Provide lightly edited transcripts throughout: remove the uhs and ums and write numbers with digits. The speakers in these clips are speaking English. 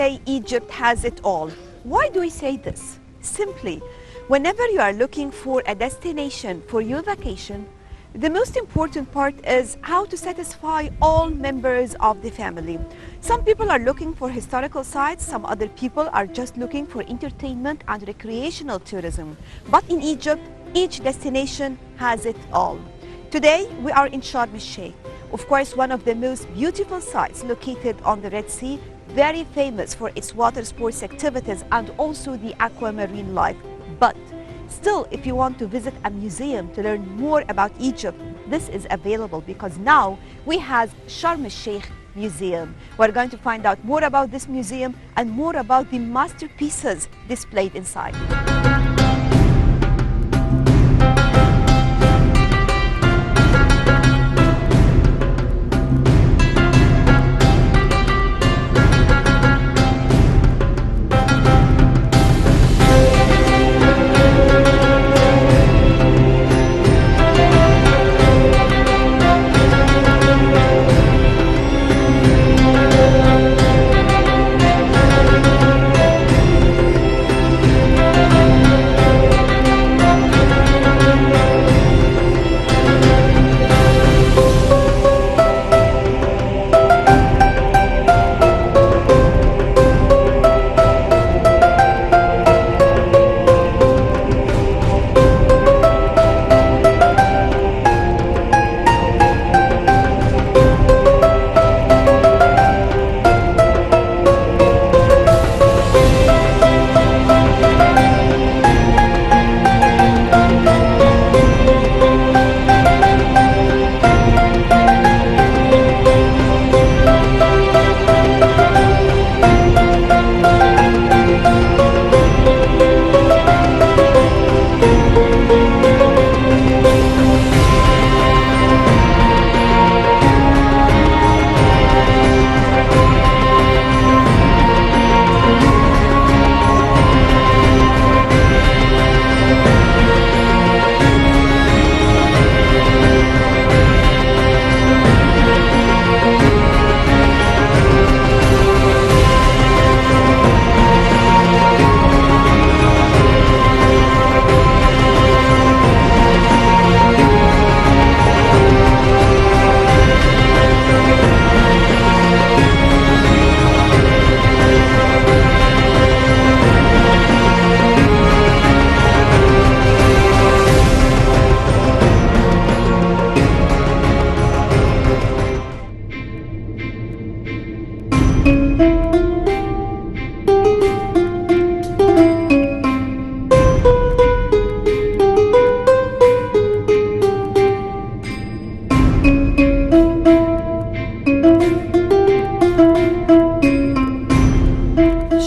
say Egypt has it all. Why do we say this? Simply, whenever you are looking for a destination for your vacation, the most important part is how to satisfy all members of the family. Some people are looking for historical sites, some other people are just looking for entertainment and recreational tourism. But in Egypt, each destination has it all. Today, we are in Sharm el-Sheikh, of course, one of the most beautiful sites located on the Red Sea, very famous for its water sports activities and also the aquamarine life. But still, if you want to visit a museum to learn more about Egypt, this is available because now we have Sharm el-Sheikh Museum. We're going to find out more about this museum and more about the masterpieces displayed inside.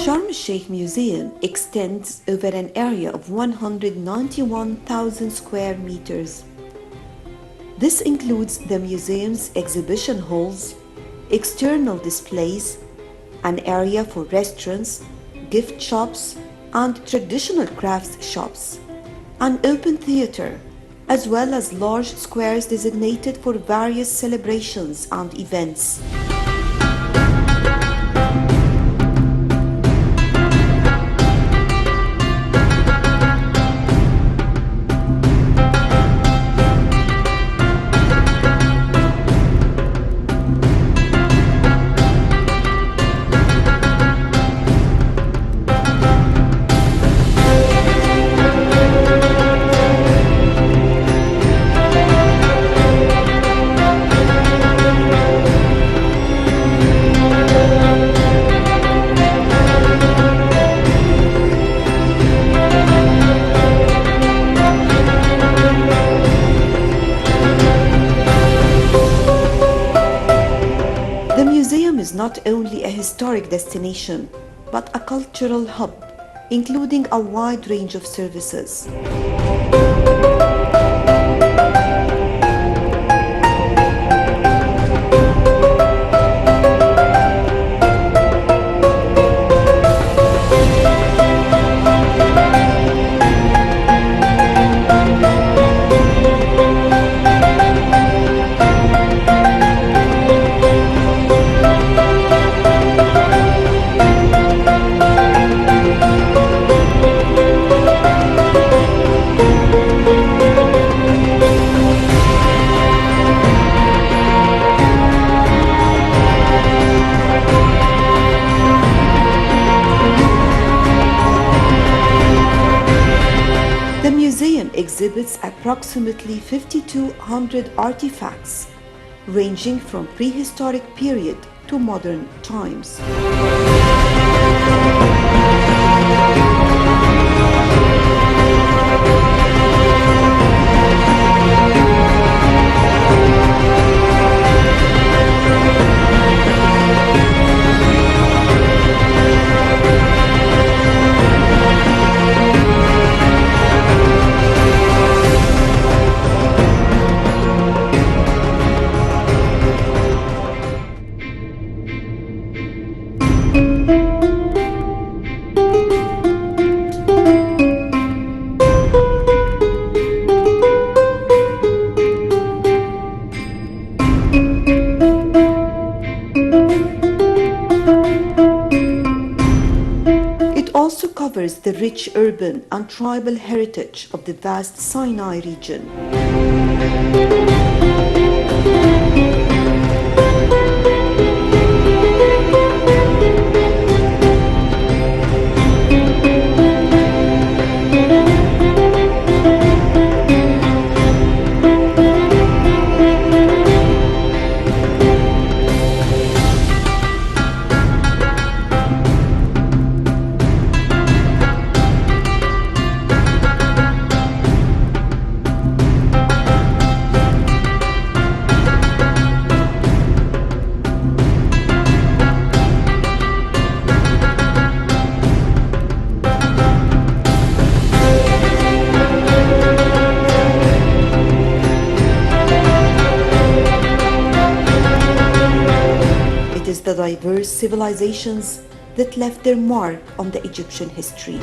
Sharm el-Sheikh Museum extends over an area of 191,000 square meters. This includes the museum's exhibition halls, external displays, an area for restaurants, gift shops, and traditional crafts shops, an open theater, as well as large squares designated for various celebrations and events. The museum is not only a historic destination, but a cultural hub, including a wide range of services. exhibits approximately 5,200 artifacts ranging from prehistoric period to modern times. It also covers the rich urban and tribal heritage of the vast Sinai region. It is the diverse civilizations that left their mark on the Egyptian history.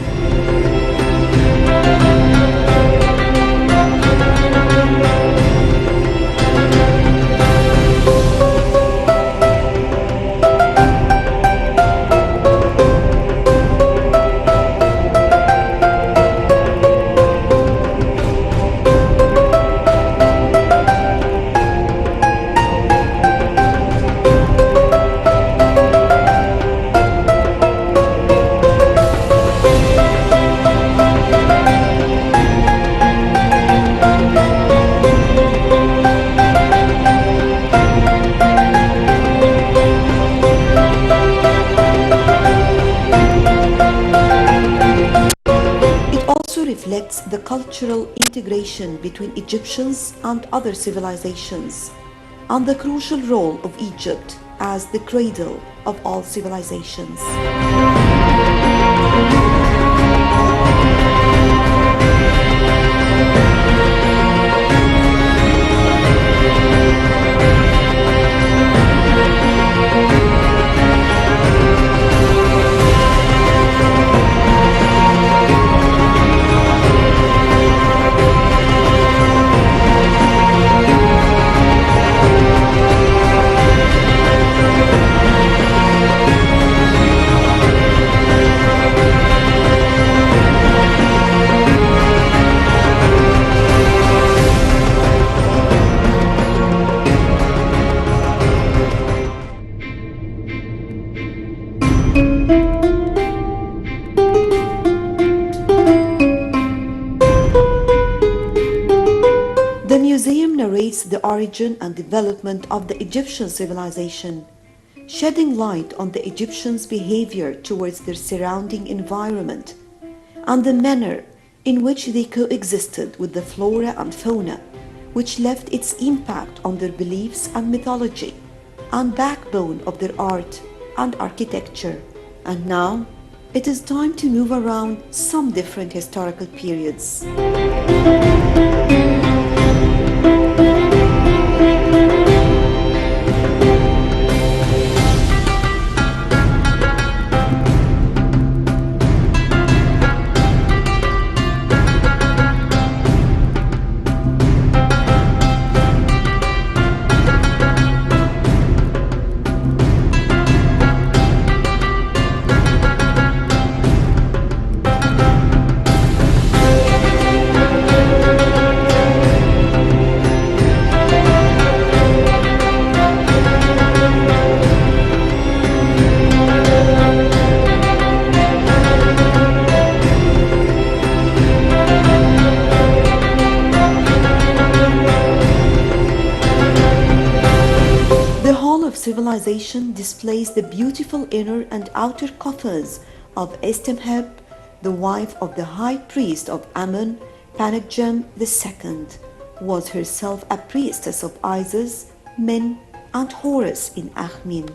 Reflects the cultural integration between Egyptians and other civilizations, and the crucial role of Egypt as the cradle of all civilizations. The museum narrates the origin and development of the Egyptian civilization, shedding light on the Egyptians' behavior towards their surrounding environment and the manner in which they coexisted with the flora and fauna, which left its impact on their beliefs and mythology and backbone of their art and architecture. And now, it is time to move around some different historical periods. civilization displays the beautiful inner and outer coffers of Estemheb, the wife of the high priest of Ammon, Panekjem II, was herself a priestess of Isis, Min, and Horus in Akhmin.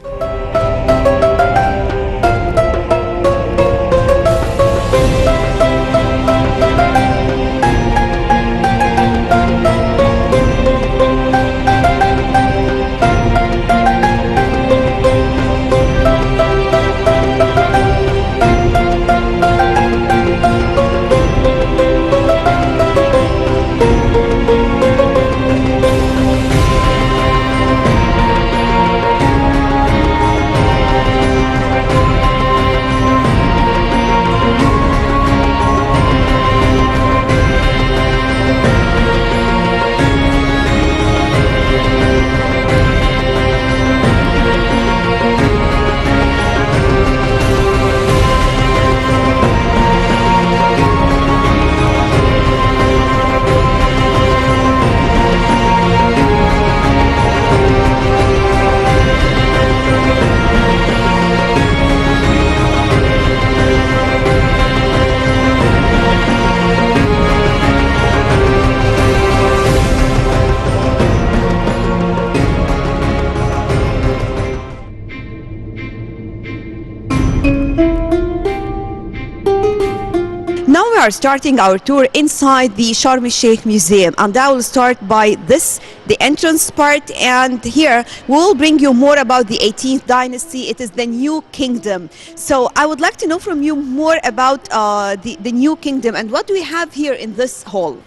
Now we are starting our tour inside the Sharm el-Sheikh Museum, and I will start by this, the entrance part, and here we will bring you more about the 18th dynasty. It is the New Kingdom. So I would like to know from you more about the New Kingdom, and what do we have here in this hall?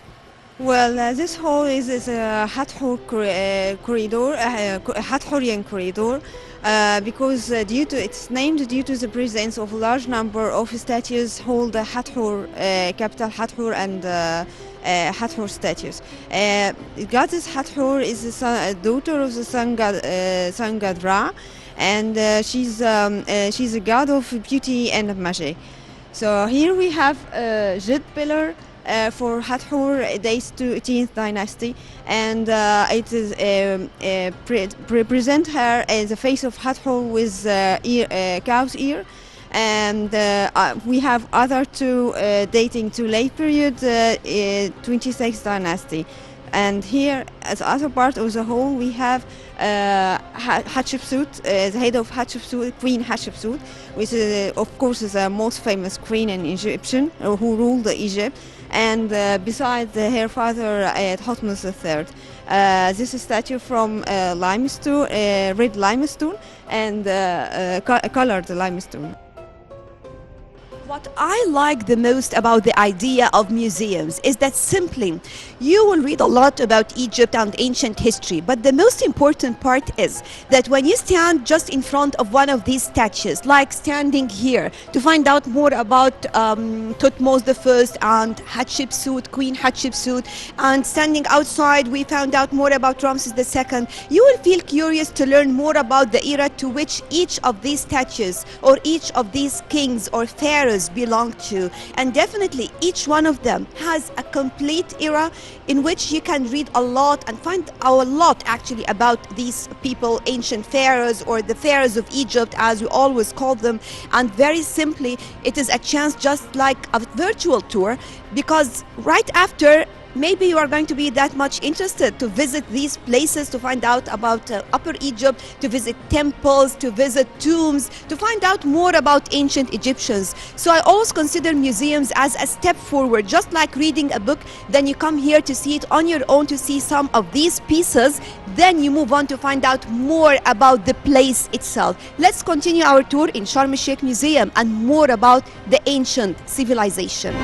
Well, this hall is a corridor, Hathorian corridor, because it's named due to the presence of a large number of statues hold the Hathor, capital Hathor, and Hathor statues. Goddess Hathor is a daughter of the sun god Ra, and she's a god of beauty and magic. So here we have a Jid pillar for Hathor dates to 18th dynasty, and it is represent her as the face of Hathor with cow's ear, and we have other two dating to late period 26th dynasty. And here, as other part of the hall, we have Hatshepsut, the head of Hatshepsut, Queen Hatshepsut, which is, of course, is the most famous queen in Egyptian, who ruled Egypt. And besides her father, Thutmose III. This is a statue from limestone, red limestone, and colored limestone. What I like the most about the idea of museums is that simply you will read a lot about Egypt and ancient history, but the most important part is that when you stand just in front of one of these statues, like standing here to find out more about Thutmose I and Hatshepsut, Queen Hatshepsut, and standing outside we found out more about Ramses II, you will feel curious to learn more about the era to which each of these statues or each of these kings or pharaohs belong to, and definitely each one of them has a complete era in which you can read a lot and find a lot actually about these people, ancient pharaohs, or the pharaohs of Egypt as we always call them. And very simply, it is a chance just like a virtual tour, because right after maybe you are going to be that much interested to visit these places, to find out about Upper Egypt, to visit temples, to visit tombs, to find out more about ancient Egyptians. So I always consider museums as a step forward, just like reading a book. Then you come here to see it on your own, to see some of these pieces. Then you move on to find out more about the place itself. Let's continue our tour in Sharm el-Sheikh Museum and more about the ancient civilization.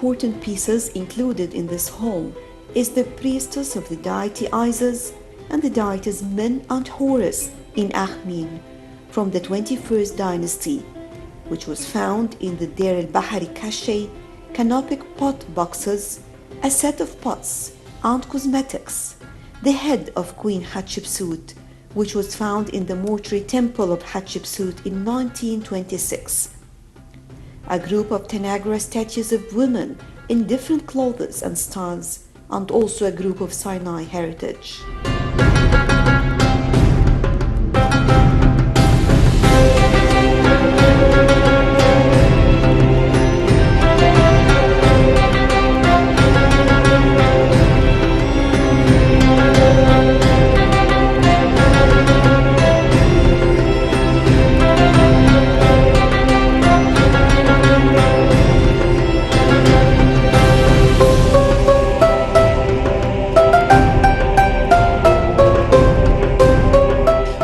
important pieces included in this hall is the priestess of the deity Isis and the deities Min and Horus in Akhmin from the 21st dynasty, which was found in the Deir al-Bahari Cache, canopic pot boxes, a set of pots and cosmetics, the head of Queen Hatshepsut, which was found in the mortuary temple of Hatshepsut in 1926, a group of Tanagra statues of women in different clothes and styles, and also a group of Sinai heritage.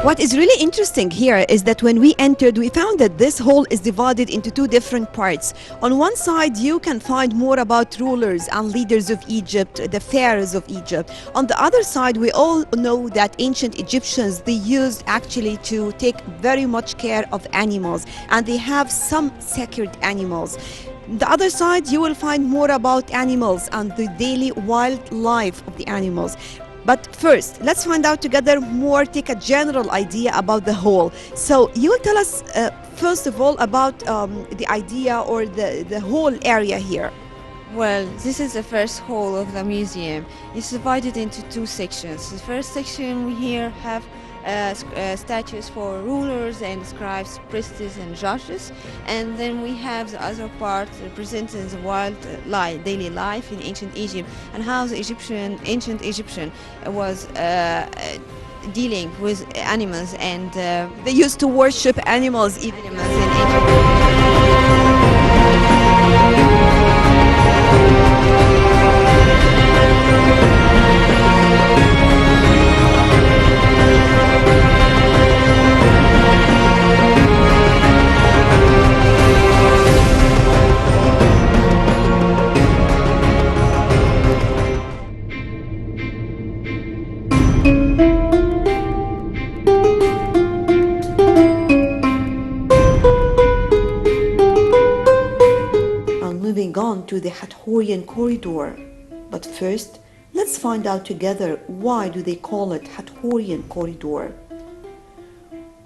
What is really interesting here is that when we entered, we found that this hall is divided into two different parts. On one side, you can find more about rulers and leaders of Egypt, the pharaohs of Egypt. On the other side, we all know that ancient Egyptians, they used actually to take very much care of animals, and they have some sacred animals. The other side, you will find more about animals and the daily wildlife of the animals. But first, let's find out together more, take a general idea about the hall. So you will tell us, first of all, about the idea or the whole area here. Well, this is the first hall of the museum. It's divided into two sections. The first section we here have statues for rulers and scribes, priests and judges, and then we have the other part representing the daily life in ancient Egypt and how the ancient Egyptian was dealing with animals and They used to worship animals. animals in Egypt. Moving on to the Hathorian corridor. But first, let's find out together why do they call it Hathorian corridor.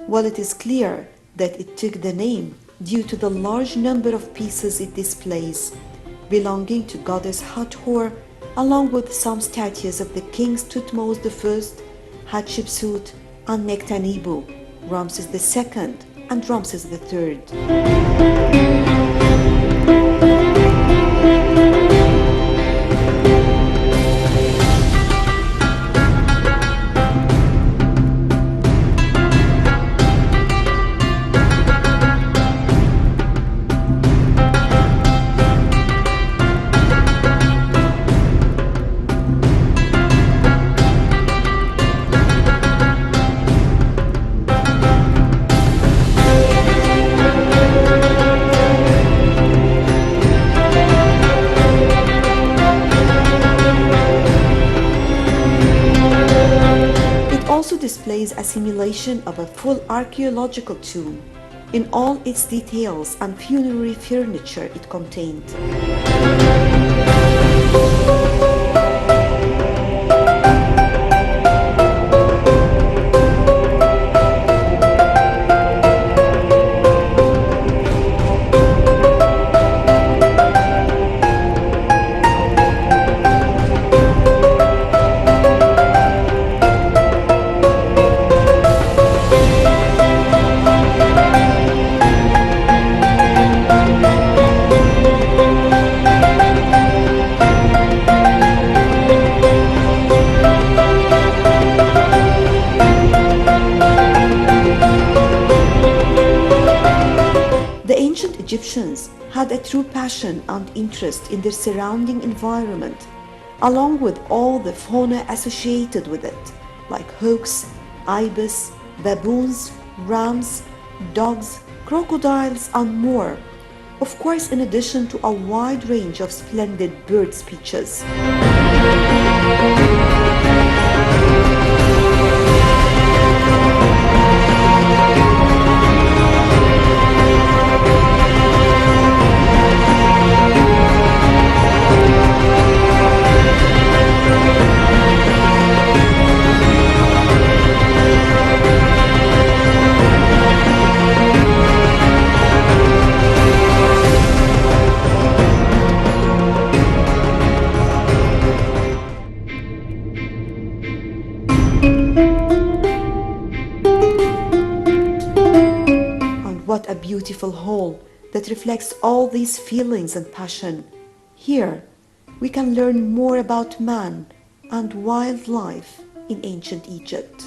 Well, it is clear that it took the name due to the large number of pieces it displays, belonging to goddess Hathor, along with some statues of the kings Thutmose I, Hatshepsut, and Nectanebo, Ramses II, and Ramses III. Displays a simulation of a full archaeological tomb in all its details and funerary furniture it contained. Egyptians had a true passion and interest in their surrounding environment, along with all the fauna associated with it, like hawks, ibis, baboons, rams, dogs, crocodiles, and more. Of course, in addition to a wide range of splendid bird speeches. And what a beautiful hall that reflects all these feelings and passion. Here, we can learn more about man and wildlife in ancient Egypt.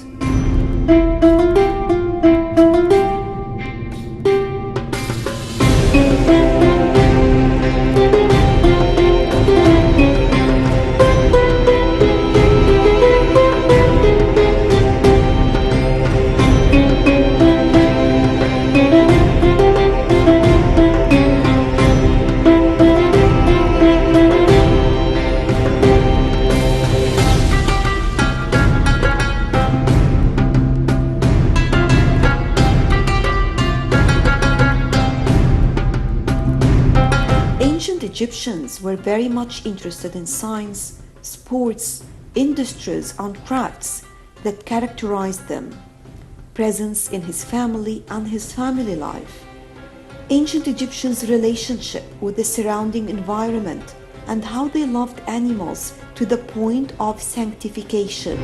Ancient Egyptians were very much interested in science, sports, industries, and crafts that characterized them, presence in his family and his family life. Ancient Egyptians' relationship with the surrounding environment and how they loved animals to the point of sanctification.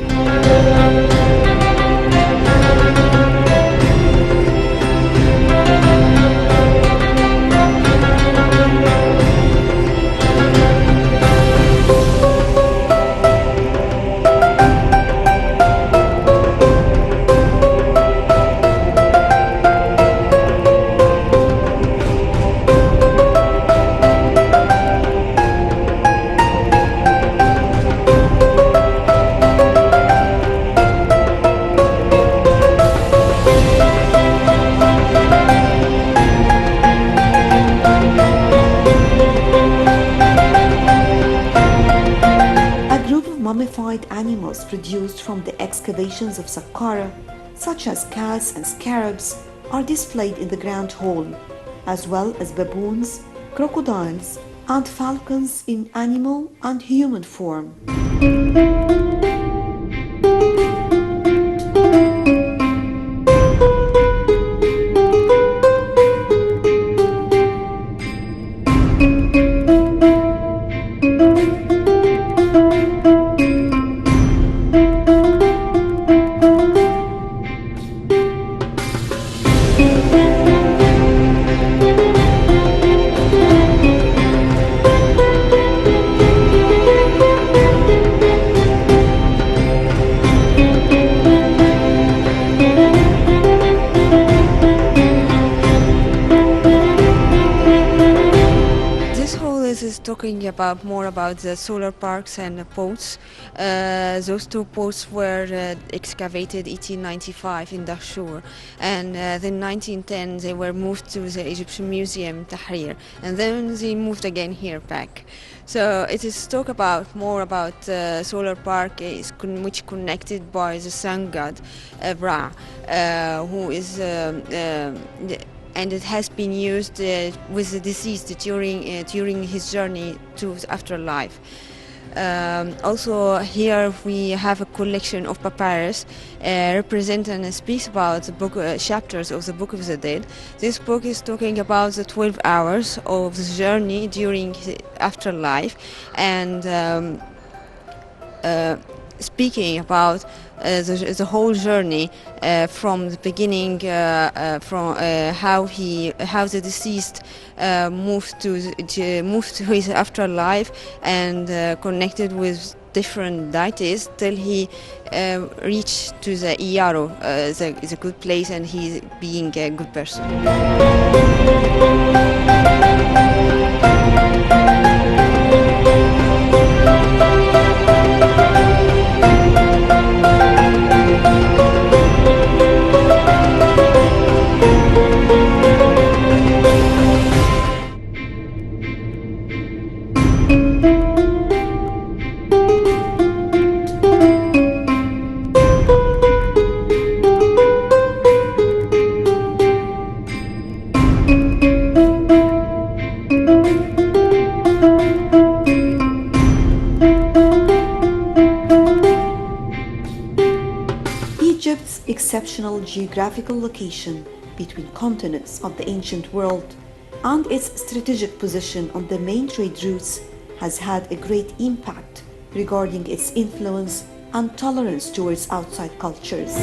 Mummified animals produced from the excavations of Saqqara, such as cats and scarabs, are displayed in the Grand Hall, as well as baboons, crocodiles, and falcons in animal and human form. Is talking about more about the solar parks and the ports. Those two ports were excavated 1895 in Dahshur, and then 1910 they were moved to the Egyptian Museum Tahrir, and then they moved again here back. So it is talk about more about solar park which connected by the sun god Ra, who is and it has been used with the deceased during his journey to the afterlife. Also here we have a collection of papyrus representing and speaks about the book chapters of the Book of the Dead. This book is talking about the 12 hours of the journey during the afterlife, and speaking about the whole journey from the beginning, from how the deceased moved to his afterlife and connected with different deities till he reached to the Iyaro, the good place, and he being a good person. traditional geographical location between continents of the ancient world and its strategic position on the main trade routes has had a great impact regarding its influence and tolerance towards outside cultures.